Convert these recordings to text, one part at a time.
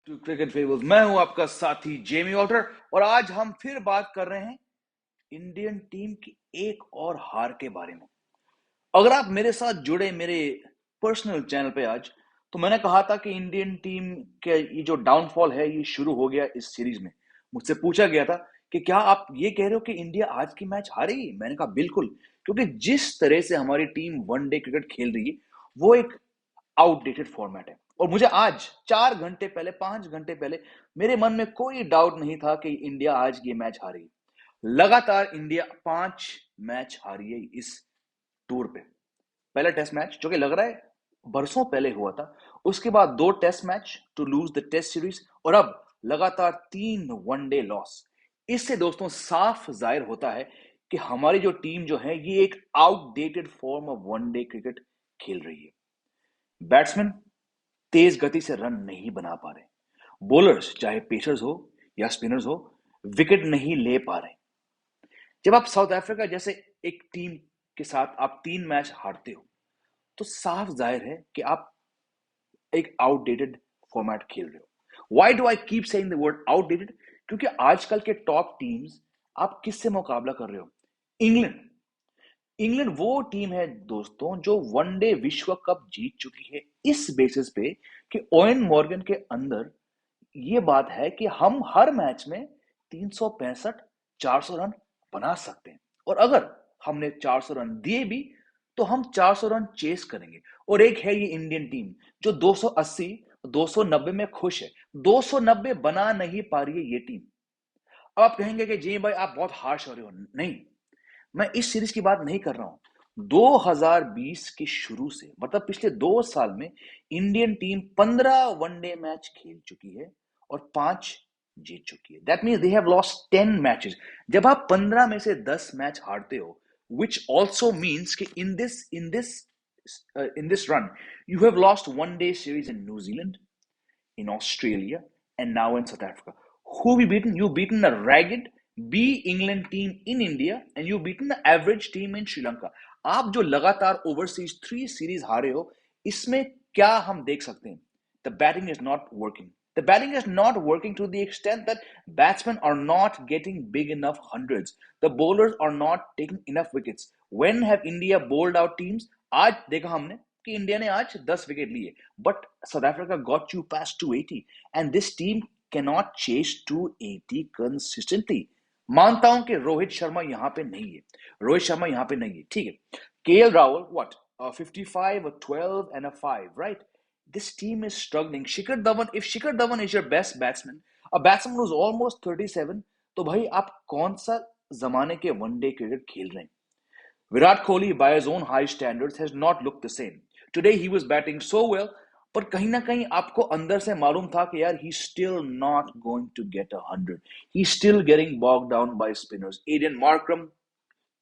To cricket fables. मैं हूं आपका साथी जेमी वॉल्टर और आज हम फिर बात कर रहे हैं इंडियन टीम की एक और हार के बारे में। अगर आप मेरे साथ जुड़े मेरे पर्सनल चैनल पे आज, तो मैंने कहा था कि इंडियन टीम के ये जो डाउनफॉल है ये शुरू हो गया इस सीरीज में। मुझसे पूछा गया था कि क्या आप ये कह रहे हो कि इंडिया आज की मैच हारेगी। मैंने कहा बिल्कुल, क्योंकि जिस तरह से हमारी टीम वनडे क्रिकेट खेल रही है वो एक आउटडेटेड फॉर्मेट है। और मुझे आज 4 घंटे पहले 5 घंटे पहले मेरे मन में कोई डाउट नहीं था कि इंडिया आज ये मैच हारेगी। लगातार इंडिया 5 मैच हारी है इस टूर पे। पहला टेस्ट मैच जो कि लग रहा है बरसों पहले हुआ था, उसके बाद 2 test match to lose the test series, और अब लगातार 3 वनडे लॉस। इससे दोस्तों साफ जाहिर होता है कि हमारी जो टीम जो है ये एक outdated form of one day cricket खेल रही है। बैट्समैन तेज गति से रन नहीं बना पा रहे, बॉलर्स चाहे पेसर्स हो या स्पिनर्स हो विकेट नहीं ले पा रहे। जब आप साउथ अफ्रीका जैसे एक टीम के साथ आप 3 मैच हारते हो, तो साफ जाहिर है कि आप एक आउटडेटेड फॉर्मेट खेल रहे हो। Why do I keep saying the word outdated? क्योंकि आजकल के टॉप टीम्स आप किससे मुकाबला कर रहे हो? इंग्लैंड। इंग्लैंड वो टीम है दोस्तों जो वनडे विश्व कप जीत चुकी है, इस बेसिस पे कि ओवेन मॉर्गन के अंदर ये बात है कि हम हर मैच में 365 400 रन बना सकते हैं, और अगर हमने 400 रन दिए भी तो हम 400 रन चेस करेंगे। और एक है ये इंडियन टीम जो 280 290 में खुश है, 290 बना नहीं पा रही है ये टीम। अब आप कहेंगे कि जी भाई आप बहुत हार्श हो रहे हो। नहीं, मैं इस सीरीज की बात नहीं कर रहा हूं। 2020 के शुरू से मतलब पिछले 2 साल में इंडियन टीम 15 वनडे मैच खेल चुकी है और 5 जीत चुकी है। That means they have lost 10 matches. जब आप 15 में से 10 मैच हारते हो, which also means कि in this run you have lost one day series in New Zealand, in Australia, and now in South Africa. Who have you beaten? You've beaten a ragged B England team in India, and you've beaten the average team in Sri Lanka. आप जो लगातार overseas 3 series हारे हो, इसमें क्या हम देख सकते हैं? The batting is not working. The batting is not working to the extent that batsmen are not getting big enough hundreds. The bowlers are not taking enough wickets. When have India bowled out teams? आज देखा हमने कि India ने आज 10 wicket लिए, but South Africa got you pass 280, and this team cannot chase 280 consistently. मानता हूं कि रोहित शर्मा यहां पे नहीं है, रोहित शर्मा यहां पे नहीं है, ठीक है। KL Rahul what 55, a 12 and a 5, right? This team is struggling. Shikhar Dhawan, if Shikhar Dhawan is your best batsman, a batsman who's almost 37, तो भाई आप कौन सा जमाने के वनडे क्रिकेट खेल रहे हैं? Virat Kohli, by his own high standards, has not looked the same. Today he was batting so well, पर कहीं ना कहीं आपको अंदर से मालूम था कि यार he's still not going to get 100. He's still getting bogged down by spinners. Aiden Markram,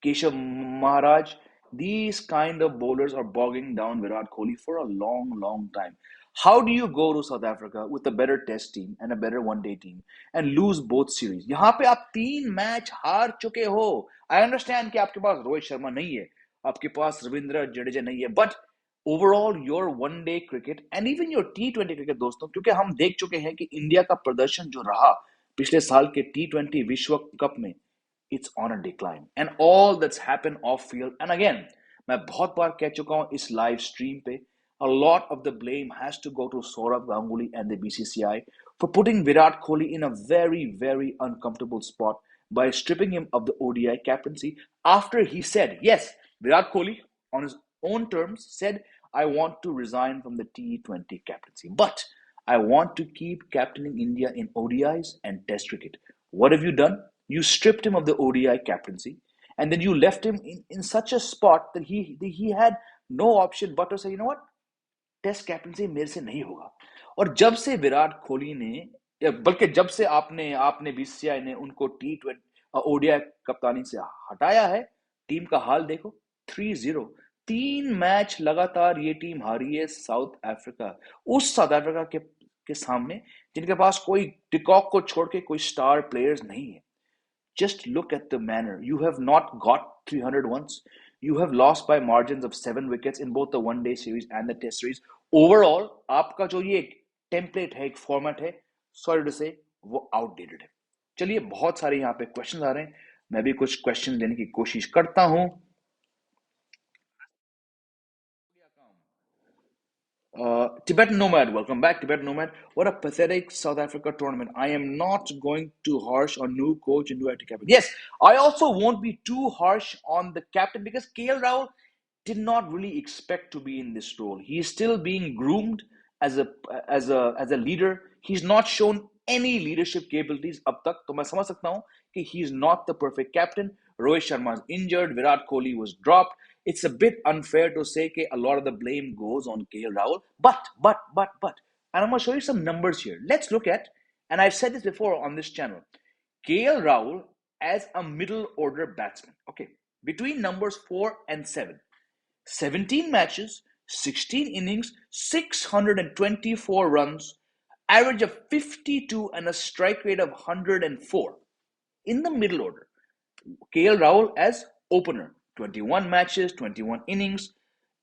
Keshav Maharaj, these kind of bowlers are bogging down Virat Kohli for a long, long time. How do you go to South Africa with a better test team and a better one-day team and lose both series? यहाँ पे आप 3 match हार चुके हो। I understand कि आपके पास रोहित शर्मा नहीं है, आपके पास रविंद्र जडेजा नहीं है, but overall your one-day cricket and even your T20 cricket दोस्तों, क्योंकि हम देख चुके हैं कि इंडिया का प्रदर्शन जो रहा पिछले साल के T20 विश्व कप में, it's on a decline, and all that's happened off field, and again मैं बहुत बार कह चुका हूं इस लाइव स्ट्रीम पे, a lot of the blame has to go to Saurav Ganguly and the BCCI for putting Virat Kohli in a very, very uncomfortable spot by stripping him of the ODI captaincy after he said, yes, Virat Kohli on his own terms said, I want to resign from the T20 captaincy, but I want to keep captaining India in ODIs and Test cricket. What have you done? You stripped him of the ODI captaincy, and then you left him in such a spot that he had no option but to say, you know what, test captaincy मेरे से नहीं होगा। और जब से विराट कोहली ने, बल्कि जब से आपने आपने बीसीसीआई ने उनको T20 ओडीआई कप्तानी से हटाया है, टीम का हाल देखो, 3-0। 3 मैच लगातार ये टीम हारी है साउथ अफ्रीका, उस साउथ अफ्रीका के सामने जिनके पास कोई टिकॉक को छोड़ के कोई स्टार प्लेयर्स नहीं है। Just look at the manner. You have not got 300 once. You have lost by margins of 7 wickets in both the one-day series and the Test series. Overall, आपका जो ये टेम्पलेट है, एक फॉर्मेट है, sorry to से वो outdated है। चलिए, बहुत सारे यहाँ पे क्वेश्चन आ रहे हैं, मैं भी कुछ क्वेश्चन लेने की कोशिश करता हूँ। Tibetan Nomad, welcome back, Tibetan Nomad. What a pathetic South Africa tournament. I am not going too harsh on new coach and new active captain. Yes, I also won't be too harsh on the captain because KL Rahul did not really expect to be in this role. He is still being groomed as a leader. He's not shown any leadership capabilities अब तक, तो मैं समझ सकता हूँ कि he is not the perfect captain. Rohit Sharma is injured. Virat Kohli was dropped. It's a bit unfair to say that a lot of the blame goes on KL Rahul. But, and I'm going to show you some numbers here. Let's look at, and I've said this before on this channel, KL Rahul as a middle order batsman. Okay, between numbers 4 and 7, 17 matches, 16 innings, 624 runs, average of 52, and a strike rate of 104 in the middle order. KL Rahul as opener, 21 matches, 21 innings,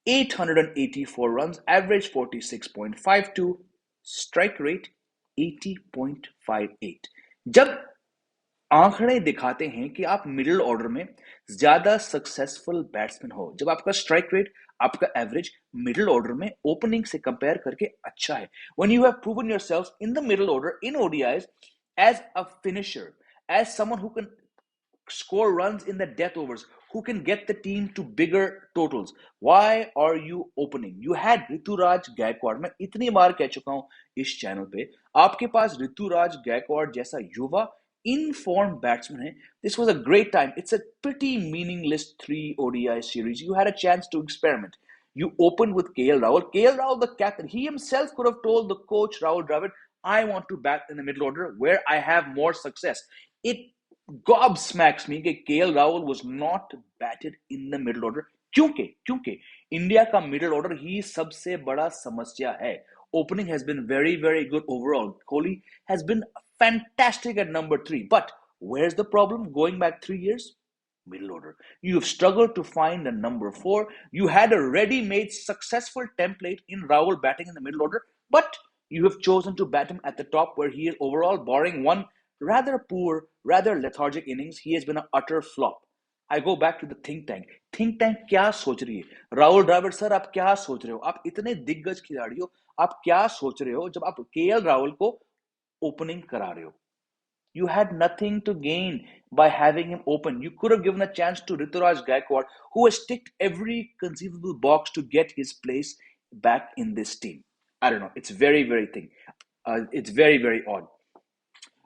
884 runs, average 46.52, strike rate 80.58. जब आंकड़े दिखाते हैं कि आप middle order में ज्यादा successful batsman हो, जब आपका स्ट्राइक रेट, आपका एवरेज मिडिल ऑर्डर में ओपनिंग से कंपेयर करके अच्छा है, when you have proven yourself in the middle order in ODIs as a finisher, as someone who can score runs in the death overs, who can get the team to bigger totals, why are you opening? You had Ruturaj Gaikwad, मैं इतनी बार कह चुका हूं इस channel पे, आपके पास ऋतुराज गायकवाड़ जैसा युवा informed batsman hai. This was a great time. It's a pretty meaningless 3 ODI series. You had a chance to experiment. You opened with KL Rahul. KL Rahul, the captain, he himself could have told the coach Rahul Dravid, I want to bat in the middle order where I have more success. It gobsmacks me that KL Rahul was not batted in the middle order. क्योंकि India का middle order ही सबसे बड़ा समस्या है. Opening has been very, very good overall. Kohli has been fantastic at number 3. But where's the problem going back 3 years? Middle order. You have struggled to find a number 4. You had a ready-made successful template in Rahul batting in the middle order, but you have chosen to bat him at the top where he is overall, barring one rather poor, rather lethargic innings, he has been an utter flop. I go back to the think tank. Think tank क्या सोच रही है? Rahul Dravid sir, आप क्या सोच रहे हो? आप इतने दिग्गज खिलाड़ी हो, आप क्या सोच रहे हो जब आप केएल राहुल को ओपनिंग करा रहे हो? You had nothing to gain by having him open. You could have given a chance to Rituraj Gaikwad, who has ticked every conceivable box to get his place back in this team. I don't know. It's very, very thing. It's very, very odd.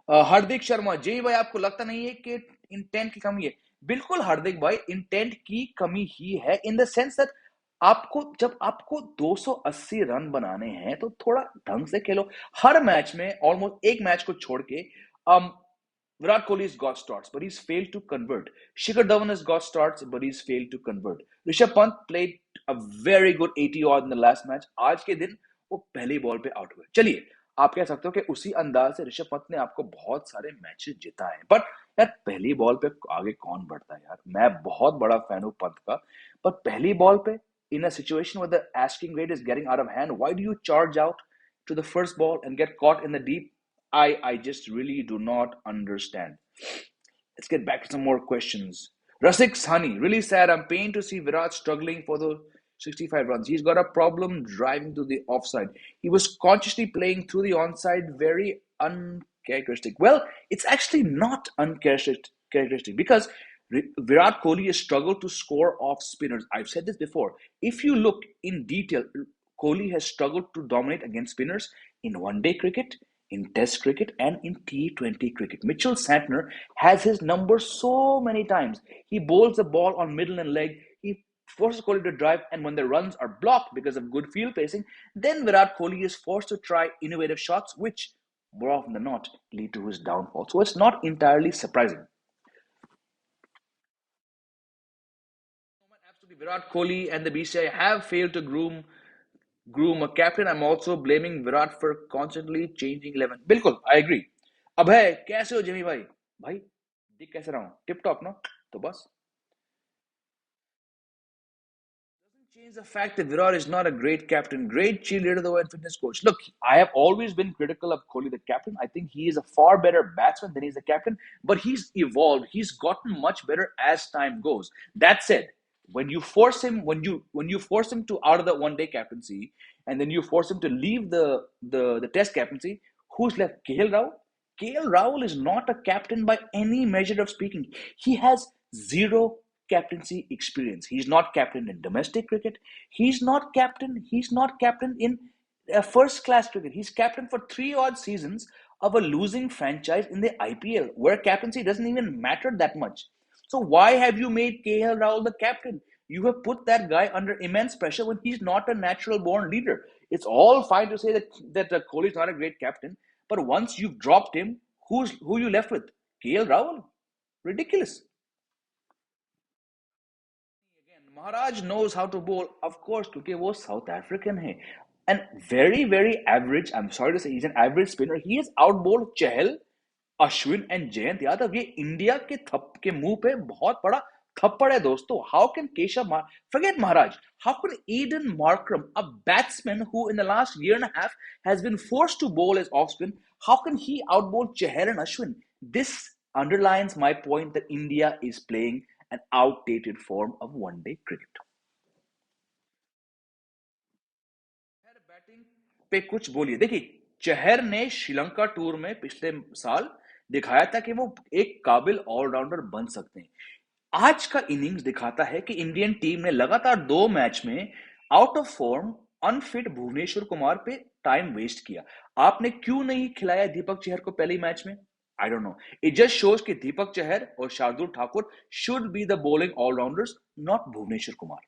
हार्दिक शर्मा, जय भाई, आपको लगता नहीं है कि intent की कमी है? बिल्कुल हार्दिक भाई, इंटेंट की कमी ही है, इन द सेंस दैट आपको जब आपको 280 रन बनाने हैं तो थोड़ा ढंग से खेलो. हर मैच में, ऑलमोस्ट एक मैच को छोड़ के, Virat Kohli has got starts, but he's failed to convert. Shikhar Dhawan has got starts, but he's failed to convert. Rishabh Pant played a very good 80 odd in the last match. आज के दिन वो पहली ball पे out हुए. चलिए, आप कह सकते हो कि उसी अंदाज से ऋषभ पंत ने आपको बहुत सारे मैचेस जिताए, बट यार पहली बॉल पे आगे कौन बढ़ता है यार? मैं बहुत बड़ा फैन हूं पंत का, पर पहली बॉल पे in a situation where the asking rate is getting out of hand, why do you charge out to the first ball and get caught in the deep? I just really do not understand. Let's get back to some more questions. Rasik Sani, really sad. I'm pained to see Virat struggling for the 65 runs. He's got a problem driving to the offside. He was consciously playing through the onside, very uncharacteristic. Well, it's actually not uncharacteristic because Virat Kohli has struggled to score off spinners. I've said this before. If you look in detail, Kohli has struggled to dominate against spinners in one-day cricket, in Test cricket, and in T20 cricket. Mitchell Santner has his number so many times. He bowls the ball on middle and leg. He forces Kohli to drive, and when the runs are blocked because of good field pacing, then Virat Kohli is forced to try innovative shots, which more often than not lead to his downfall. So it's not entirely surprising. Absolutely, Virat Kohli and the BCI have failed to groom a captain. I'm also blaming Virat for constantly changing 11. बिल्कुल, I agree. अभय, कैसे हो Jimmy भाई? भाई, दिख कैसे रहा हूँ? Tip top ना? तो बस change the fact that Virat is not a great captain, great cheerleader, though, and fitness coach. Look, I have always been critical of Kohli, the captain. I think he is a far better batsman than he's a captain, but he's evolved. He's gotten much better as time goes. That said, when you force him to out of the one day captaincy, and then you force him to leave the test captaincy, who's left? KL Rahul. KL Rahul is not a captain by any measure of speaking. He has zero captaincy experience. He's not captain in domestic cricket. He's not captain. He's not captain in first class cricket. He's captain for three odd seasons of a losing franchise in the IPL, where captaincy doesn't even matter that much. So why have you made KL Rahul the captain? You have put that guy under immense pressure when he's not a natural born leader. It's all fine to say that Kohli is not a great captain, but once you've dropped him, who you left with? KL Rahul? Ridiculous. Again, Maharaj knows how to bowl, of course, क्योंकि वो South African है. And very, very average, I'm sorry to say, he's an average spinner. He has outbowled Chahal, Ashwin and Jayant Yadav. ये India के मुंह पे बहुत बड़ा थप्पड़ है दोस्तों. How can Keshav forget Maharaj? How can Aiden Markram, a batsman who in the last year and a half has been forced to bowl as off spin, how can he outbowl Chahal and Ashwin? This underlines my point that India is playing an outdated form of one day cricket. Batting पे कुछ बोलिए. देखिए, चहर ने Sri Lanka tour में पिछले साल दिखाया था कि वो एक काबिल ऑलराउंडर बन सकते हैं. आज का इनिंग्स दिखाता है कि इंडियन टीम ने लगातार दो मैच में out of form unfit Bhuvneshwar Kumar पे टाइम वेस्ट किया. आपने क्यों नहीं खिलाया दीपक चहर को पहले मैच में? I don't know. It just shows कि दीपक चहर और Shardul Thakur should be the bowling all rounders, not Bhuvneshwar Kumar.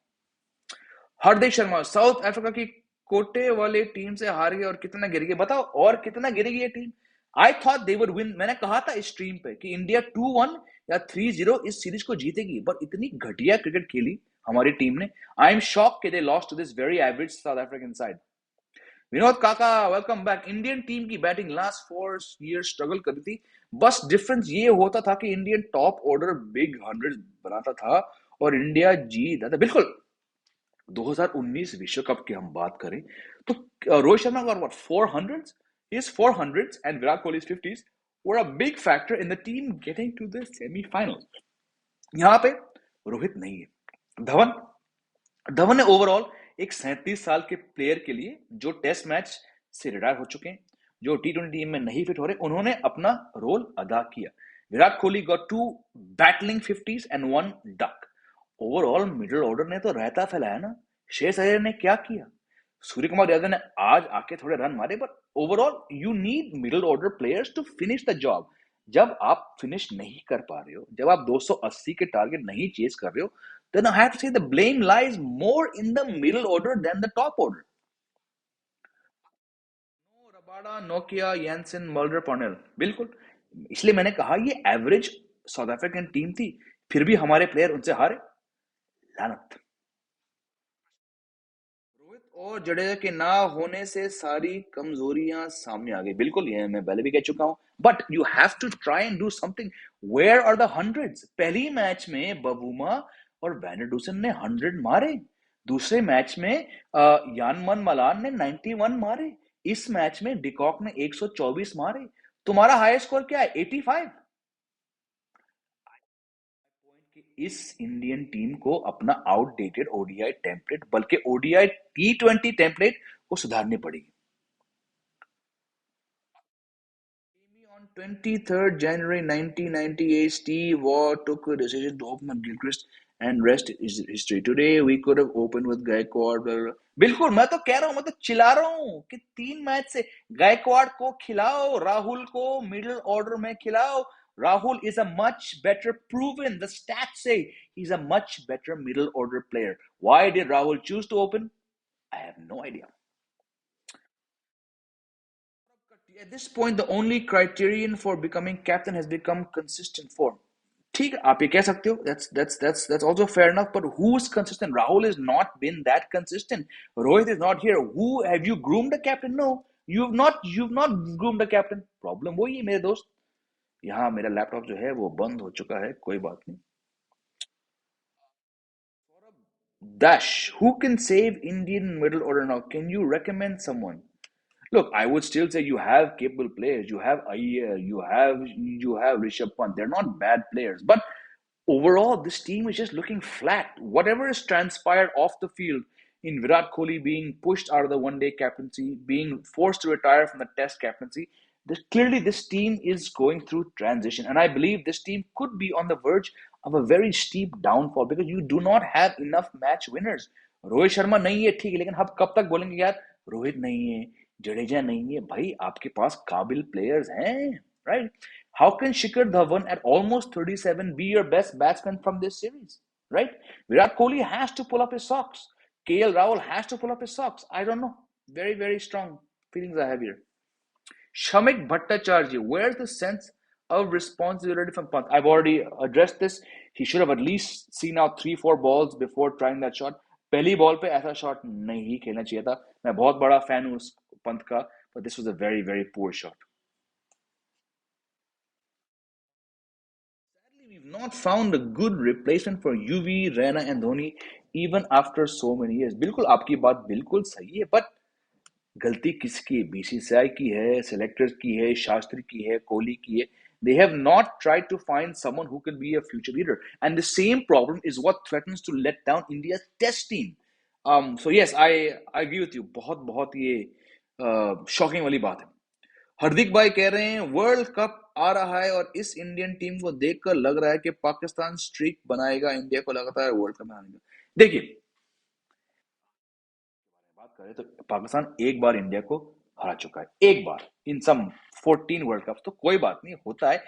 Hardeep Sharma South Africa की कोटे वाले टीम से हार गए और कितना गिर गए. बताओ और कितना गिरेगी ये team. I thought they would win. मैंने कहा था इस स्ट्रीम पे कि इंडिया 2-1 या 3-0 इस सीरीज को जीतेगी, पर इतनी घटिया क्रिकेट खेली हमारी टीम ने. आई एम शॉक कि they lost to this very average South African side. Vinod काका वेलकम बैक. इंडियन टीम की बैटिंग लास्ट 4 ईयर स्ट्रगल कर रही थी. बस डिफरेंस ये होता था कि इंडियन टॉप ऑर्डर बिग 100 बनाता था और इंडिया जीता था. बिल्कुल. 2019 विश्व कप की हम बात करें तो Rohit Sharma got what 400s. His 400s and Virat Kohli's 50s were a big factor in the team getting to the semi-final. यहाँ पे रोहित नहीं है. धवन धवन ने ओवरऑल एक 37 साल के प्लेयर के लिए जो टेस्ट मैच से रिटायर हो चुके हैं, जो T20 टीम में नहीं फिट हो रहे, उन्होंने अपना रोल अदा किया. Virat Kohli got 2 battling 50s and 1 duck. Overall middle order ने तो रहता फैलाया ना. शेष अय्यर ने क्या किया? सूर्य कुमार यादव ने आज आके थोड़े रन मारे, but overall you need middle order players to finish the job. जब आप फिनिश नहीं कर पा रहे हो, जब आप 280 के टारगेट नहीं चेस कर रहे हो, then I have to say the blame lies more in the middle order than the top order. No, Rabada, नोकिया, यैनसन, मल्डर, पर्नेल. बिल्कुल. इसलिए मैंने कहा ये एवरेज साउथ अफ्रीकन टीम थी, फिर भी हमारे प्लेयर उनसे हारे. लानत. रोहित और जडेजा के ना होने से सारी कमजोरियां सामने आ गई. बिल्कुल, ये मैं पहले भी कह चुका हूं. But you have to try and do something. Where are the hundreds? पहली मैच में बबूमा और वैनरडूसन ने 100 मारे. दूसरे मैच में यानमन मलान ने 91 मारे. इस मैच में डिकॉक ने 124 मारे. तुम्हारा हाईएस्ट स्कोर क्या है? 85. इस इंडियन टीम को अपना आउटडेटेड ओडीआई टेम्पलेट, बल्कि ओडीआई T20 टेम्पलेट को सुधारनी पड़ेगी. On 23rd January 1998, Steve Waugh took a decision to open with Gilchrist and rest is history. Today we could have opened with Gaikwad. बिल्कुल, मैं तो कह रहा हूं, मैं तो चिल्ला रहा हूं कि 3 मैच से गायकवाड़ को खिलाओ, राहुल को मिडिल ऑर्डर में खिलाओ. Rahul is a much better proven. The stats say he's a much better middle order player. Why did Rahul choose to open? I have no idea. At this point, the only criterion for becoming captain has become consistent form. ठीक है, आप ये कह सकते हो. That's also fair enough. But who's consistent? Rahul has not been that consistent. Rohit is not here. Who have you groomed a captain? No, you've not groomed a captain. Problem वही है मेरे दोस्त. यहाँ मेरा लैपटॉप जो है वो बंद हो चुका है. कोई बात नहीं. Dash, who can save Indian middle order now? Can you recommend someone? Look, I would still say you have capable players. You have Iyer, you have Rishabh Pant. They're not bad players, but overall, this team is just looking flat. Whatever is transpired off the field, in Virat Kohli being pushed out of the one-day captaincy, being forced to retire from the Test captaincy, clearly this team is going through transition, and I believe this team could be on the verge of a very steep downfall because you do not have enough match winners. Rohit Sharma नहीं है ठीक है, लेकिन हम कब तक बोलेंगे यार रोहित नहीं है, जडेजा नहीं है? भाई आपके पास काबिल प्लेयर्स हैं, right? How can Shikhar Dhawan at almost 37 be your best batsman from this series? Right? Virat Kohli has to pull up his socks. KL Rahul has to pull up his socks. I don't know. Very, very strong feelings I have here. Shamik Bhattacharya, where's the sense of responsibility from Pant? I've already addressed this. He should have at least seen out 3-4 balls before trying that shot. पहली ball पे ऐसा shot नहीं खेलना चाहिए था. मैं बहुत बड़ा फैन हूँ उस पंत का, but this was a very, very poor shot. We've not found a good replacement for UV, Raina and Dhoni even after so many years. बिल्कुल आपकी बात बिल्कुल सही है, but गलती किसकी है? बीसीसीआई की है, सेलेक्टर्स की है, शास्त्री की है, कोहली की है. They have not tried to find someone who can be a future leader. And the same problem is what threatens to let down India's test team. So yes, I agree with you. बहुत बहुत ये shocking वाली बात है. हार्दिक भाई कह रहे हैं वर्ल्ड कप आ रहा है और इस इंडियन टीम को देखकर लग रहा है कि पाकिस्तान स्ट्रीक बनाएगा इंडिया को लगातार वर्ल्ड कप में आने का. देखिए, बात करें तो पाकिस्तान एक बार इंडिया को हरा चुका है, एक बार इन सम 14 वर्ल्ड कप. तो कोई बात नहीं, होता है.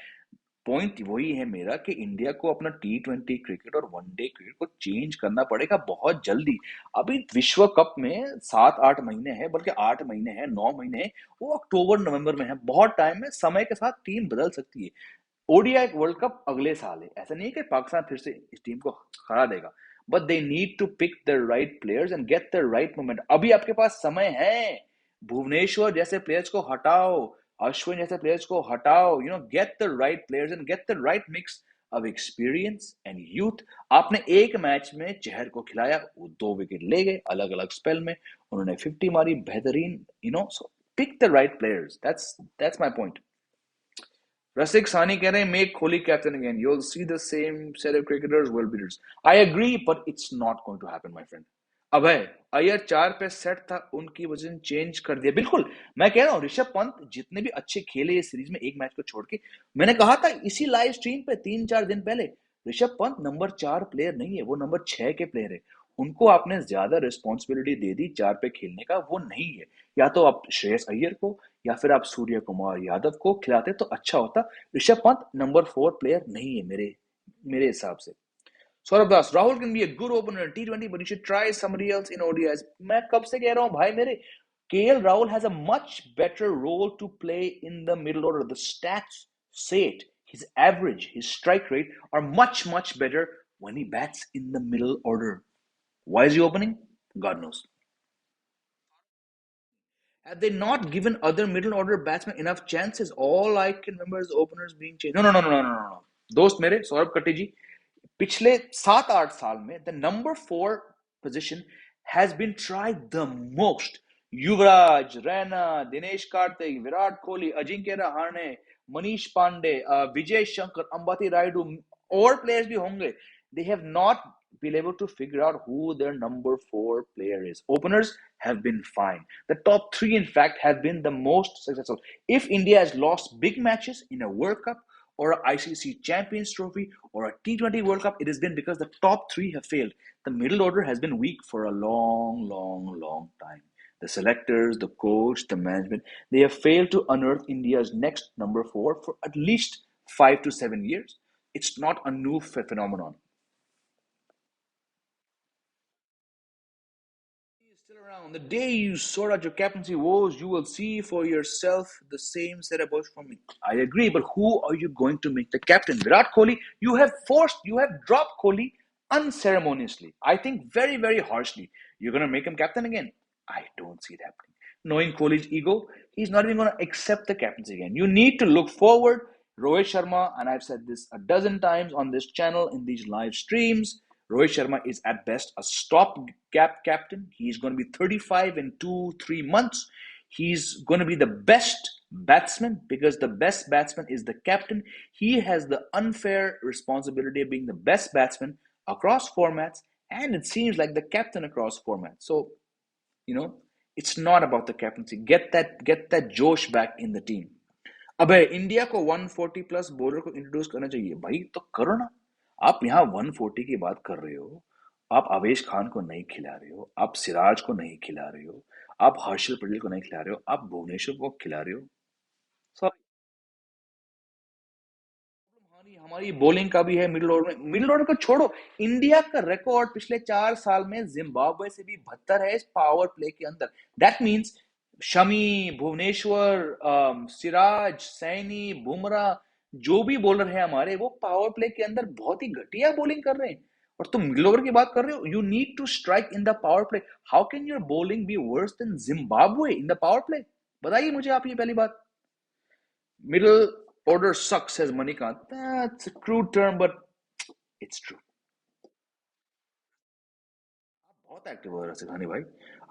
पॉइंट वही है मेरा कि इंडिया को अपना T20 क्रिकेट और वनडे क्रिकेट को चेंज करना पड़ेगा बहुत जल्दी. अभी विश्व कप में 7-8 महीने हैं, बल्कि 8 महीने हैं, 9 महीने हैं. वो अक्टूबर नवंबर में है, बहुत टाइम है. समय के साथ टीम बदल सकती है. ओडीआई वर्ल्ड कप अगले साल है, ऐसा नहीं कि पाकिस्तान फिर से इस टीम को हरा देगा, but they need to pick the right players and get the right moment. अभी आपके पास समय है. भुवनेश्वर जैसे प्लेयर्स को हटाओ, अश्विन जैसे प्लेयर्स को हटाओ, gate the right players and get the right mix of experience and youth. आपने एक मैच में चहर को खिलाया, वो 2 विकेट ले गए अलग अलग स्पेल में, उन्होंने 50 मारी, बेहतरीन. So pick the right players. That's my point. Rasik Sani कह रहे हैं make Kohli captain again. You'll see the same set of cricketers world beaters. I agree, but it's not going to happen, my friend. अभय अय्यर 4 पे set था, उनकी वजन change कर दिया. बिल्कुल, मैं कह रहा हूँ ऋषभ पंत जितने भी अच्छे खेले इस सीरीज में, एक मैच को छोड़ के, मैंने कहा था इसी लाइव स्ट्रीम पे 3-4 दिन पहले, ऋषभ पंत नंबर 4 प्लेयर नहीं है, वो नंबर 6 के प्लेयर है. उनको आपने ज्यादा रिस्पॉन्सिबिलिटी दे दी 4 पे खेलने का, वो नहीं है. या तो आप श्रेयस अय्यर को या फिर आप सूर्य कुमार यादव को खिलाते तो अच्छा होता. ऋषभ पंत नंबर 4 प्लेयर नहीं है मेरे हिसाब से. Saurabh Das, Rahul can be a good opener T20 but you should try somebody else in ODIs. मैं कब से कह रहा हूं भाई मेरे, KL Rahul has a much better role to play in the middle order. The stats say it. His average, his strike rate are much, much better when he bats in the middle order. Why is he opening? God knows. Have they not given other middle order batsmen enough chances? All I can remember is openers being changed. No, no, no, no, no, no, no, no. दोस्त मेरे सौरभ कट्टी जी, पिछले 7-8 साल में the number 4 position has been tried the most. युवराज, रैना, दिनेश कार्तिक, विराट कोहली, अजिंक्य रहाणे, मनीष पांडे, विजय शंकर, अंबाती रायडू, और players भी होंगे. They have not been able to figure out who their number 4 player is. Openers have been fine. The top 3, in fact, have been the most successful. If India has lost big matches in a World Cup or a ICC Champions Trophy or a T20 World Cup, it has been because the top 3 have failed. The middle order has been weak for a long, long, long time. The selectors, the coach, the management, they have failed to unearth India's next number 4 for at least 5 to 7 years. It's not a new phenomenon. Still around. The day you sort out your captaincy woes, you will see for yourself the same set of votes from me. I agree, but who are you going to make the captain? Virat Kohli, you have dropped Kohli unceremoniously. I think very, very harshly. You're going to make him captain again? I don't see it happening. Knowing Kohli's ego, he's not even going to accept the captaincy again. You need to look forward. Rohit Sharma, and I've said this a dozen times on this channel in these live streams, Rohit Sharma is at best a stopgap captain. He's going to be 35 in 2-3 months. He's going to be the best batsman because the best batsman is the captain. He has the unfair responsibility of being the best batsman across formats, and it seems like the captain across formats. So, you know, it's not about the captaincy. Get that जोश back in the team. अबे India को 140 plus bowler को introduce करना चाहिए भाई, तो करो ना। आप यहाँ 140 की बात कर रहे हो, आप आवेश खान को नहीं खिला रहे हो, आप सिराज को नहीं खिला रहे हो, आप हर्षल पटेल को नहीं खिला रहे हो, आप भुवनेश्वर को खिला रहे हो। सॉरी, हमारी हमारी बॉलिंग का भी है मिडिल ऑर्डर में। मिडिल ऑर्डर को छोड़ो, इंडिया का रिकॉर्ड पिछले 4 साल में जिम्बाब्वे से भी बदतर है इस पावर प्ले के अंदर। दैट मीन्स शमी, भुवनेश्वर, सिराज, सैनी, बुमराह, जो भी बॉलर है हमारे, वो पावर प्ले के अंदर बहुत ही घटिया बॉलिंग कर रहे हैं। और तुम मिडिल ओवर की बात कर रहे हो। You need to strike in the power play. How can your bowling be worse than Zimbabwe in the power play? बताइए मुझे आप ये पहली बात। Middle order sucks, says Manikant. That's a crude term, but it's true. बहुत active हो रहा है सिखानी भाई।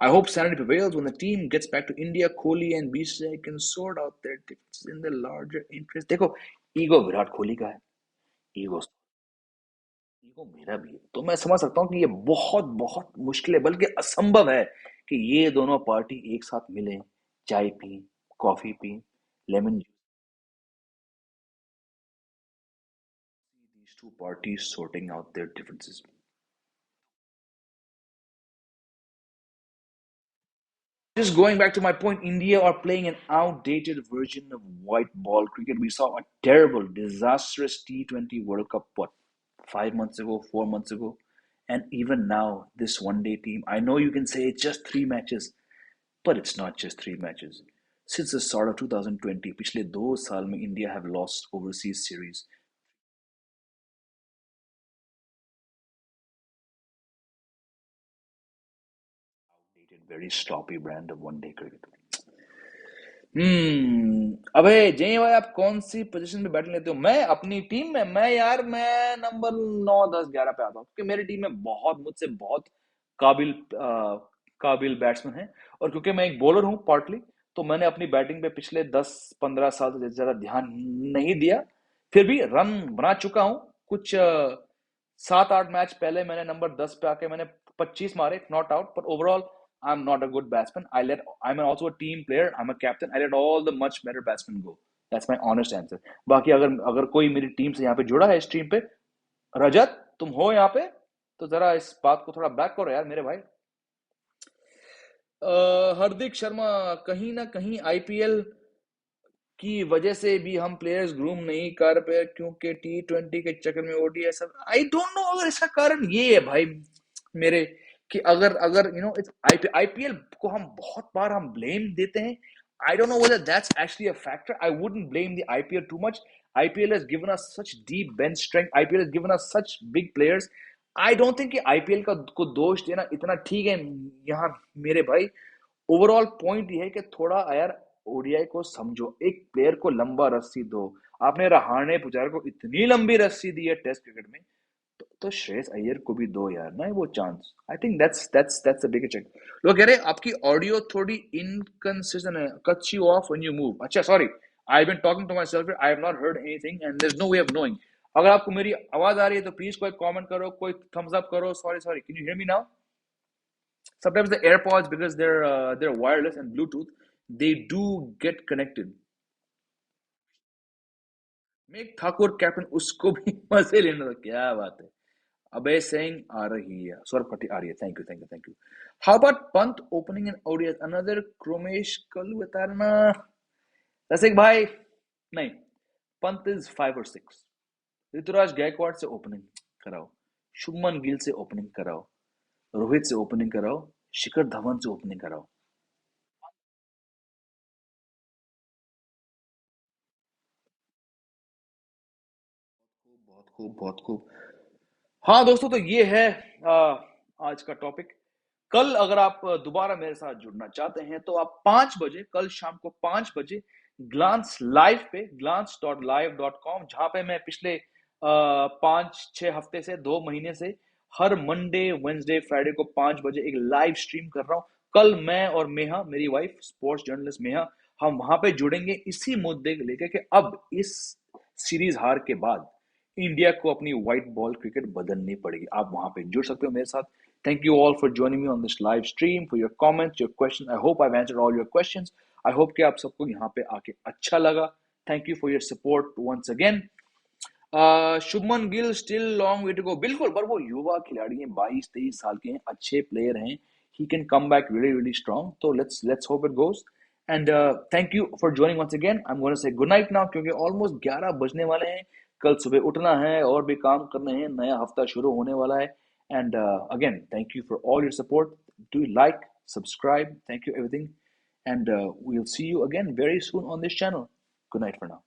I hope sanity prevails when the team gets back to India. Kohli and BCCI can sort out their differences in the larger interest. देखो, ego Virat Kohli का है, ego ego मेरा भी है। तो मैं समझ सकता हूँ कि ये बहुत बहुत मुश्किल है, बल्कि असंभव है कि ये दोनों पार्टी एक साथ मिलें, चाय P, coffee P, lemon, these two parties sorting out their differences. Just going back to my point, India are playing an outdated version of white ball cricket. We saw a terrible, disastrous T20 World Cup, what, 5 months ago, 4 months ago? And even now, this one day team, I know you can say it's just 3 matches, but it's not just 3 matches. Since the start of 2020, पिछले 2 साल में India have lost overseas series. Outdated, very sloppy brand of one day cricket. अबे जय भाई, आप कौन सी position पे batting लेते हो? मैं अपनी टीम में, मैं नंबर 9, 10, 11 पे आता हूँ, क्योंकि मेरी टीम में बहुत मुझसे बहुत काबिल काबिल बैट्समैन है। और क्योंकि मैं एक बॉलर हूँ पार्टली, तो मैंने अपनी बैटिंग पे पिछले 10-15 साल से ज्यादा ध्यान नहीं दिया। फिर भी रन बना चुका हूँ। कुछ 7-8 मैच पहले मैंने नंबर 10 पे आके मैंने 25 मारे, नॉट आउट, पर overall I'm not a good batsman. I'm also a team player. I'm a captain. I let all the much better batsmen go. That's my honest answer. बाकी अगर अगर कोई मेरी टीम से यहाँ पे जुड़ा है, इस टीम पे, रजत तुम हो यहाँ पे, तो जरा इस बात को थोड़ा बैक करो यार मेरे भाई। हार्दिक शर्मा, कहीं ना कहीं आईपीएल की वजह से भी हम प्लेयर्स ग्रूम नहीं कर पाए, क्योंकि T20 के चक्कर में ओडीआई सब। आई डोंट नो अगर इसका कारण ये है भाई मेरे, कि अगर अगर यू नो इट्स आईपीएल को हम बहुत बार हम ब्लेम देते हैं। आई don't know whether that's actually a factor. I wouldn't blame the IPL too much. IPL has given us such deep bench strength, IPL has given us such big players. I don't think कि IPL का को दोष देना इतना ठीक है यहाँ मेरे भाई। ओवरऑल पॉइंट ये है कि थोड़ा यार ओडीआई को समझो, एक प्लेयर को लंबा रस्सी दो। आपने रहाणे पुजारा को इतनी लंबी रस्सी दी है टेस्ट क्रिकेट में, तो श्रेयस अय्यर को भी दो यार ना वो chance. I think that's a big check. लोग कह रहे हैं आपकी ऑडियो थोड़ी इनकंसिस्टेंट है, cuts you off when you move. अच्छा sorry, I have been talking to myself, I have not heard anything and there is no way of knowing. अगर आपको मेरी आवाज आ रही है तो प्लीज कोई कमेंट करो, कोई थम्स अप करो। Sorry sorry, can you hear me now? Sometimes the AirPods, because they're wireless and Bluetooth, they do get connected. Make Thakur captain, उसको भी मजे लेने दो, क्या बात है। अबे सिंह आ रही है, सौरभ पट्टी आ रही है, thank you thank you thank you. How about Pant opening in ODI? Another क्रोमेश कल उतारना। रसिक भाई नहीं, पंत इज 5 और 6। ऋतुराज गायकवाड़ से ओपनिंग कराओ, शुभमन गिल से ओपनिंग कराओ, रोहित से ओपनिंग कराओ, शिखर धवन से ओपनिंग कराओ। बहुत खूब बहुत खूब। हाँ दोस्तों, तो ये है आज का टॉपिक। कल अगर आप दोबारा मेरे साथ जुड़ना चाहते हैं तो आप 5 बजे, कल शाम को 5 बजे ग्लांस लाइव पे, glance.live.com, जहां पे मैं पिछले 5-6 हफ्ते से, 2 महीने से हर मंडे वेंसडे फ्राइडे को 5 बजे एक लाइव स्ट्रीम कर रहा हूँ। कल मैं और मेहा, मेरी वाइफ, स्पोर्ट्स जर्नलिस्ट मेहा, हम वहां पे जुड़ेंगे इसी मुद्दे को लेकर कि अब इस सीरीज हार के बाद इंडिया को अपनी व्हाइट बॉल क्रिकेट बदलनी पड़ेगी। आप वहां पे जुड़ सकते हो मेरे साथ। Thank you all for joining me on this live stream, for your comments, your question. I hope I answered all your questions. I hope कि आप सबको यहाँ पे आके अच्छा लगा। Thank you for your support once again. Shubman Gill still long way to go, बिल्कुल, पर वो युवा खिलाड़ी हैं, 22-23 साल के हैं, अच्छे प्लेयर हैं। He can come back really really strong, तो let's hope it goes. And thank you for joining once again. I am gonna say good night now, क्योंकि ऑलमोस्ट 11 बजने वाले हैं। कल सुबह उठना है और भी काम करने हैं, नया हफ्ता शुरू होने वाला है। And again thank you for all your support. Do like, subscribe, thank you everything, and we'll see you again very soon on this channel. Good night for now.